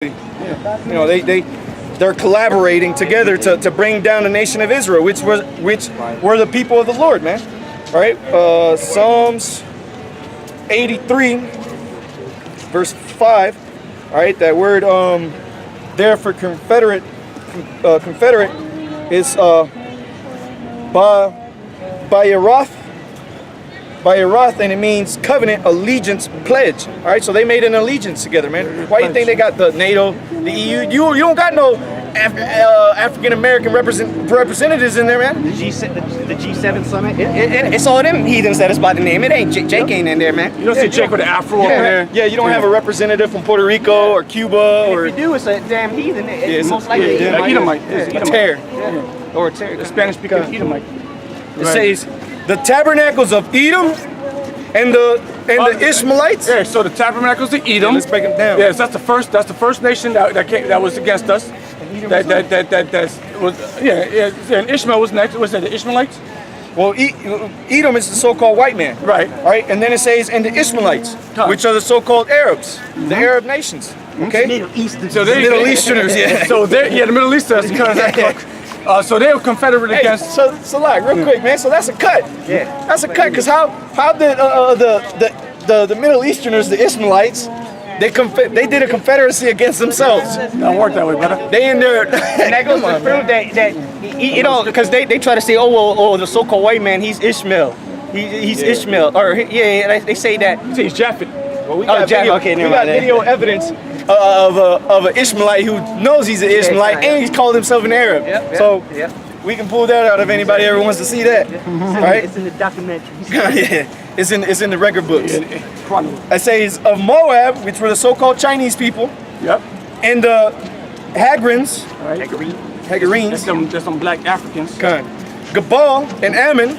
You know, they're collaborating together to bring down the nation of Israel, which were the people of the Lord, man. All right, Psalms 83, verse 5. All right, that word there for confederate is Bayarath, and it means covenant, allegiance, pledge. All right, so they made an allegiance together, man. Why do you think they got the NATO, the EU? You don't got no African American representatives in there, man. The G7 summit. It's all them heathens that is by the name. It ain't Jake ain't in there, man. You don't see Jake with the afro over there. Yeah, you don't have a representative from Puerto Rico or Cuba or. If you do, it's a damn heathen. It's most likely Edomite. A tear. Yeah. Or a tear. The Spanish speaking Edomite. It says the tabernacles of Edom and the Ishmaelites. Yeah, so the tabernacles of Edom. Yeah, let's break them down. Yes, that's the first nation that was against us. And Ishmael was next. Was that the Ishmaelites? Well, Edom is the so-called white man. Right. Right, and then it says, and the Ishmaelites, which are the so-called Arabs, the Arab nations. Okay. Middle Eastern. So they Middle Easterners, yeah. So the Middle Easterners, because so they were confederate against. So like real quick, man. So that's a cut. Yeah. That's a cut, because how did the Middle Easterners, the Ishmaelites, they did a confederacy against themselves? Don't work that way, brother. They in there. And that goes to prove that you know, because they try to say, oh, the so-called white man, he's Ishmael. He's Ishmael, or they say that. You say he's Japhet. Well, we got video evidence of an Ishmaelite who knows he's an Ishmaelite, and he's called himself an Arab. So we can pull that out if anybody ever wants to see that. Right? It's in the documentary. Yeah, it's in the record books. It says of Moab, which were the so-called Chinese people. Yep. And the Hagarenes. That's some black Africans. Gabal and Ammon.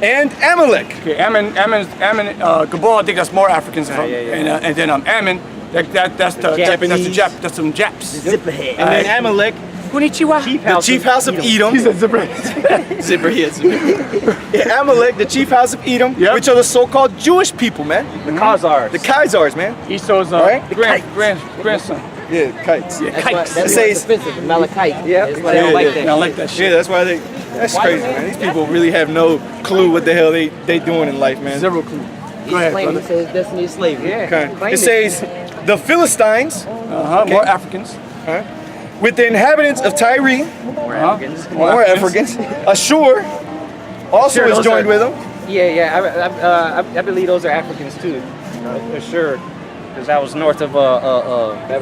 And Amalek. Okay, Ammon, Gabal, I think that's more Africans. And then Ammon, that's the Japanese. That's some Japs. Zipperhead. And then Amalek, Konnichiwa. the chief house of Edom. He said Zipperhead. Zipperheads. Yeah, Amalek, the chief house of Edom, which are the so-called Jewish people, man. The Khazars. The Khazars, man. Esau's grandson. Yeah, kites. Yeah, kites. That's why it's offensive. The Malachite. Yeah. That's why they don't like that. I don't like that shit. Yeah, that's why that's crazy, man. These people really have no clue what the hell they doing in life, man. Zero clue. He's claiming it says destiny of slavery. Yeah. It says the Philistines, more Africans. with the inhabitants of Tyre, More Africans. more Africans. Ashur also is joined with them. Yeah. I believe those are Africans too. For sure. Because that was north of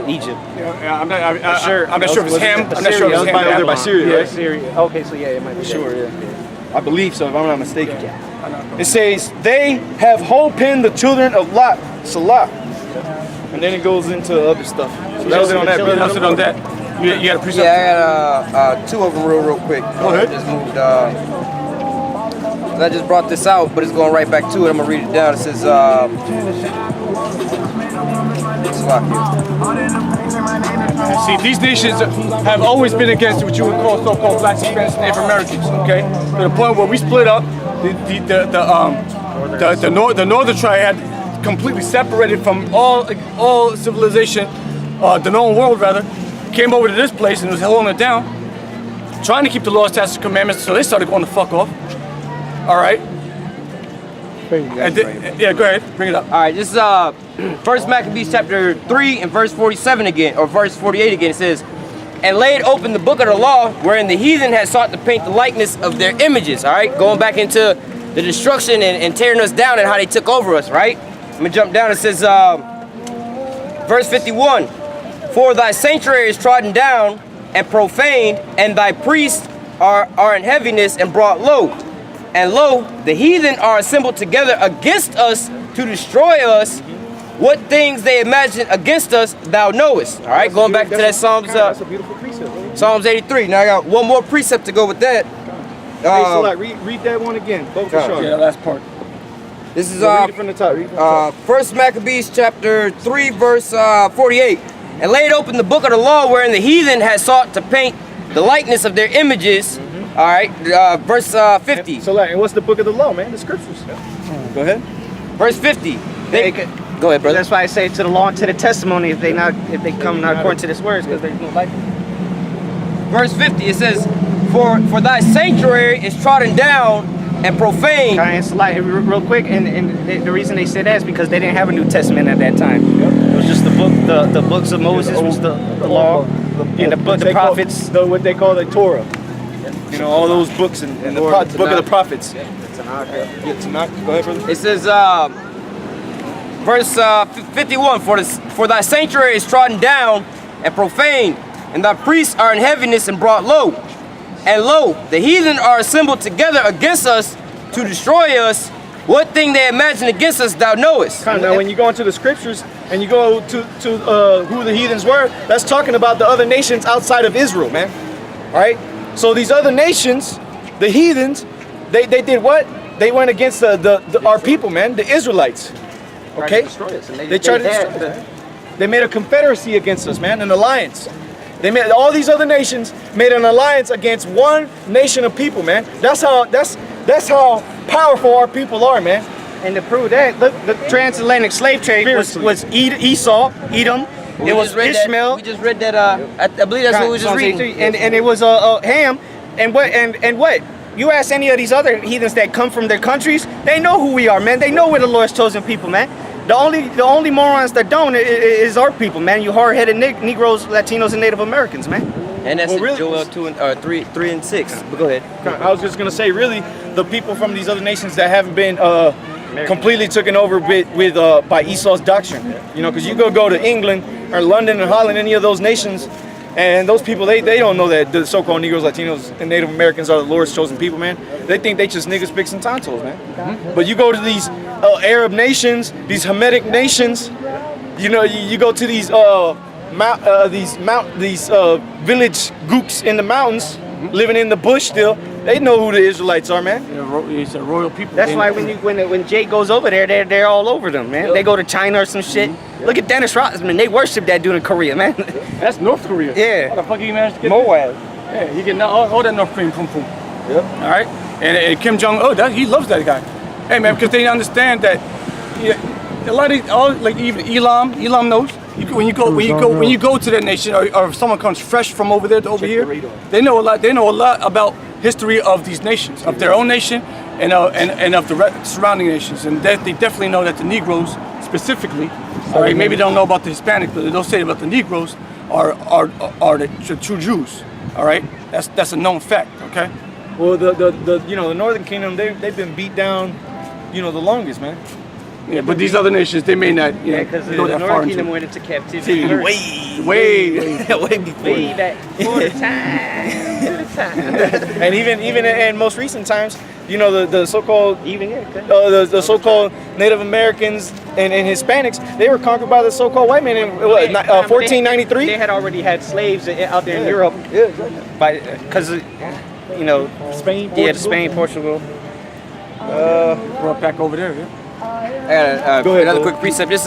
Egypt. Yeah, I'm not sure if it's him. I'm not sure if it's him. By Syria, right? Syria. Okay, so it might be Sure, yeah. I believe so, if I'm not mistaken. It says, they have whole-pinned the children of Lot, Salah. And then it goes into other stuff. So that was it on that, brother. That's it on that. You got a precept? Yeah, I got two of them real quick. Go ahead. I just moved, I just brought this out, but it's going right back to it. I'm going to read it down. It says, See, these nations have always been against what you would call so-called blacks, Hispanics, and Native Americans. Okay, to the point where we split up. The northern triad completely separated from all civilization, the known world rather, came over to this place and was holding it down, trying to keep the laws, statutes, and commandments. So they started going the fuck off. All right. Yeah, go ahead, bring it up. all right, this is First Maccabees chapter 3 and verse 47 again, or verse 48 again. It says, and laid open the book of the law, wherein the heathen had sought to paint the likeness of their images. All right, going back into the destruction and tearing us down and how they took over us. Right. I'm gonna jump down. It says, verse 51. For thy sanctuary is trodden down and profaned, and thy priests are in heaviness and brought low. And lo, the heathen are assembled together against us to destroy us. What things they imagine against us, thou knowest. All right, going back to that Psalms. That's a beautiful precept. Psalms 83. Now I got one more precept to go with that. So like, read that one again. Both for sure. Yeah, the last part. This is read it from the top. Read it from the top. First Maccabees chapter 3 verse 48. And laid open the book of the law, wherein the heathen had sought to paint the likeness of their images. All right, verse 50. So like, and what's the book of the law, man? The scriptures. Go ahead. Verse 50. Go ahead, brother. That's why I say to the law and to the testimony, if they come not according to this words, because there's no life. Verse 50, it says, For thy sanctuary is trodden down and profaned. Can I answer like real quick? And the reason they said that is because they didn't have a New Testament at that time. It was just the book, the books of Moses was the law, and the prophets. What they call the Torah. You know, all those books and the book of the prophets. Yeah, Tanakh. Go ahead, brother. It says, verse 51, For thy sanctuary is trodden down and profaned, and thy priests are in heaviness and brought low. And lo, the heathen are assembled together against us to destroy us. What thing they imagine against us thou knowest. Now, when you go into the scriptures and you go to who the heathens were, that's talking about the other nations outside of Israel, man. All right? So these other nations, the heathens, they did what? They went against our people, man, the Israelites. Okay? They tried to destroy us. They made a confederacy against us, man, an alliance. They made all these other nations made an alliance against one nation of people, man. That's how powerful our people are, man. And to prove that, look, the transatlantic slave trade was Esau, Edom. It was Ishmael. We just read that. I believe that's what we just reading. And it was Ham. And what? You ask any of these other heathens that come from their countries, they know who we are, man. They know we're the Lord's chosen people, man. The only morons that don't is our people, man. You hard-headed Negroes, Latinos, and Native Americans, man. And that's really, Joel 3 and 6. But go ahead. I was just gonna say, really, the people from these other nations that haven't been completely taken over by Esau's doctrine. You know, because you go to England or London or Holland, any of those nations, and those people they don't know that the so-called Negroes, Latinos, and Native Americans are the Lord's chosen people, man. They think they just niggas, pigs, and tontos, man. Mm-hmm. But you go to these Arab nations, these Hamitic nations, you know, you go to these village gooks in the mountains, living in the bush still. They know who the Israelites are, man. It's a royal people. That's why when Jay goes over there, they're all over them, man. They go to China or some shit. Look at Dennis Rodman. They worship that dude in Korea, man. That's North Korea. Yeah. How the fuck you managed to get Moab. Yeah, he getting all that North Korean pum pum. Yep. All right. And Kim Jong Un, he loves that guy. Hey man, because they understand that. A lot of like even Elam knows. When you go to that nation, or if someone comes fresh from over there to over here, they know a lot. They know a lot about history of these nations, of their own nation, and of the surrounding nations. And they definitely know that the Negroes specifically, all right, maybe they don't know about the Hispanic, but they'll say about the Negroes are the true Jews. All right, that's a known fact. Okay. Well, the Northern Kingdom, they've been beat down, the longest, man. Yeah, but these other nations, they may not, because go the that far Northern Kingdom into went into captivity way back for the time. And even in most recent times, the so-called the so-called Native Americans and Hispanics, they were conquered by the so-called white man in 1493. They had already had slaves out there in Europe. Yeah, exactly. Because Spain, Portugal. Spain, Portugal. brought back over there. Yeah. I got another quick precept. Just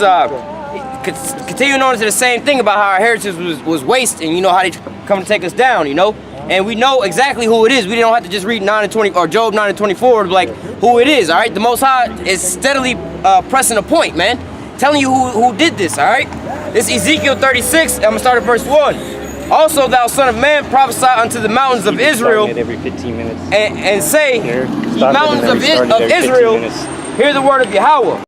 continuing on to the same thing about how our heritage was wasted, and how they come to take us down, and we know exactly who it is. We don't have to just read 9 and 20 or Job 9 and 24 to be like who it is. All right, the Most High is steadily pressing a point, man, telling you who did this. All right, this is Ezekiel 36. I'm gonna start at verse 1. Also, thou son of man, prophesy unto the mountains of Israel, every 15 minutes. and say, ye mountains of Israel, hear the word of Yahweh.